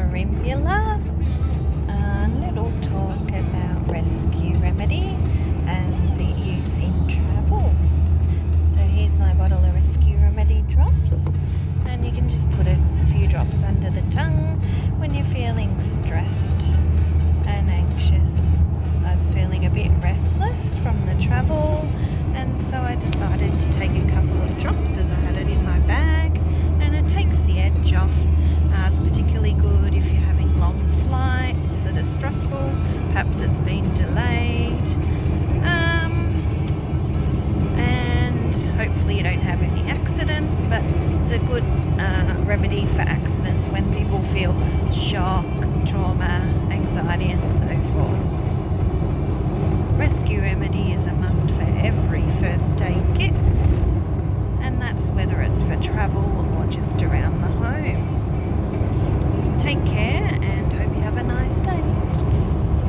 Marimbula. A little talk about rescue remedy and the use in travel. So here's my bottle of rescue remedy drops, and you can just put a few drops under the tongue when you're feeling stressed and anxious. I was feeling a bit restless from the travel, and so I decided to take a couple of drops as I had it in my bag, and it takes the edge off. It's particularly good if you're having long flights that are stressful, perhaps it's been delayed, and hopefully you don't have any accidents, but it's a good remedy for accidents when people feel shock, trauma, anxiety and so forth. Rescue remedy is a must for every first aid kit, and that's whether it's for travel